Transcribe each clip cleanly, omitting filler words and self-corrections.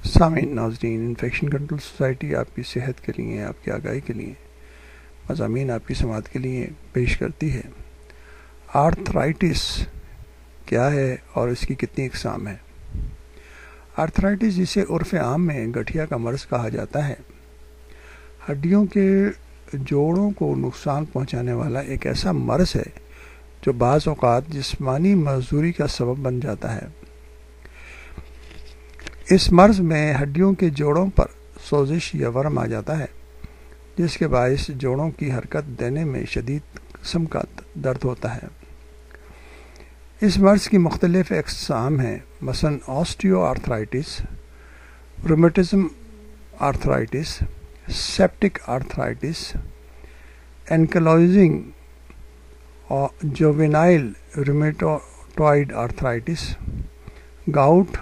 سامعین ناظرین، infection control society آپ کی صحت کے لیے، آپ کی آگاہی کے لیے مضامین آپ کی سماعت کے لیے پیش کرتی ہے۔ آرتھرائٹس کیا ہے اور اس کی کتنی اقسام ہیں؟ آرتھرائٹس، جسے عرف عام میں گٹھیا کا مرض کہا جاتا ہے، ہڈیوں کے جوڑوں کو نقصان پہنچانے والا ایک ایسا مرض ہے جو بعض اوقات جسمانی معذوری کا سبب بن جاتا ہے۔ اس مرض میں ہڈیوں کے جوڑوں پر سوزش یا ورم آ جاتا ہے، جس کے باعث جوڑوں کی حرکت دینے میں شدید قسم کا درد ہوتا ہے۔ اس مرض کی مختلف اقسام ہیں، مثلا osteoarthritis, rheumatism arthritis, septic arthritis, ankylosing juvenile rheumatoid arthritis, gout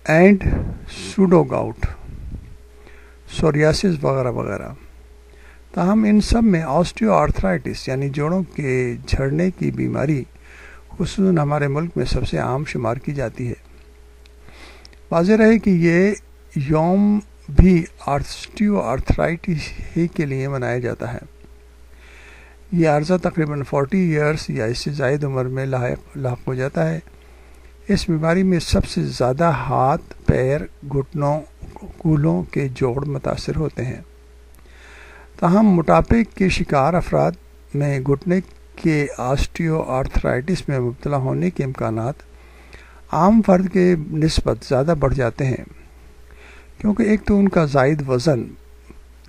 and pseudogout, psoriasis وغیرہ وغیرہ۔ تاہم ان سب میں آسٹیو آرتھرائٹس یعنی جوڑوں کے جھڑنے کی بیماری خصوصاً ہمارے ملک میں سب سے عام شمار کی جاتی ہے۔ واضح رہے کہ یہ یوم بھی آسٹیو آرتھرائٹس ہی کے لیے منایا جاتا ہے۔ یہ عرصہ تقریباً 40 ایئرس یا اس سے زائد عمر میں لاحق ہو جاتا ہے۔ اس بیماری میں سب سے زیادہ ہاتھ، پیر، گھٹنوں، کولوں کے جوڑ متاثر ہوتے ہیں۔ تاہم موٹاپے کے شکار افراد میں گھٹنے کے آسٹیو آرتھرائٹس میں مبتلا ہونے کے امکانات عام فرد کے نسبت زیادہ بڑھ جاتے ہیں، کیونکہ ایک تو ان کا زائد وزن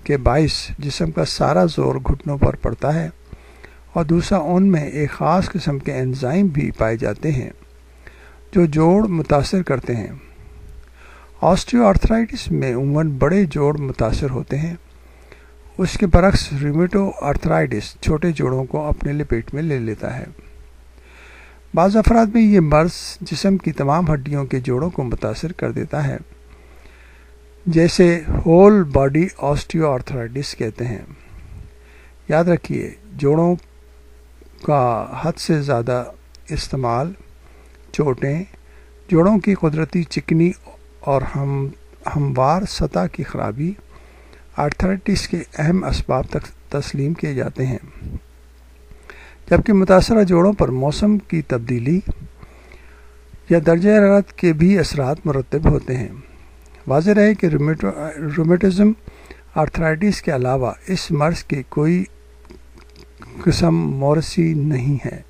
کے باعث جسم کا سارا زور گھٹنوں پر پڑتا ہے، اور دوسرا ان میں ایک خاص قسم کے انزائم بھی پائے جاتے ہیں جو جوڑ متاثر کرتے ہیں۔ آسٹیو آرتھرائٹس میں عموماً بڑے جوڑ متاثر ہوتے ہیں، اس کے برعکس رومیٹو آرتھرائٹس چھوٹے جوڑوں کو اپنے لپیٹ میں لے لیتا ہے۔ بعض افراد میں یہ مرض جسم کی تمام ہڈیوں کے جوڑوں کو متاثر کر دیتا ہے، جیسے ہول باڈی آسٹیو آرتھرائٹس کہتے ہیں۔ یاد رکھیے، جوڑوں کا حد سے زیادہ استعمال، چوٹیں، جوڑوں کی قدرتی چکنی اور ہموار سطح کی خرابی آرتھرائٹس کے اہم اسباب تک تسلیم کیے جاتے ہیں، جبکہ متاثرہ جوڑوں پر موسم کی تبدیلی یا درجہ حرارت کے بھی اثرات مرتب ہوتے ہیں۔ واضح رہے کہ رومیٹزم آرتھرائٹس کے علاوہ اس مرض کی کوئی قسم موروثی نہیں ہے۔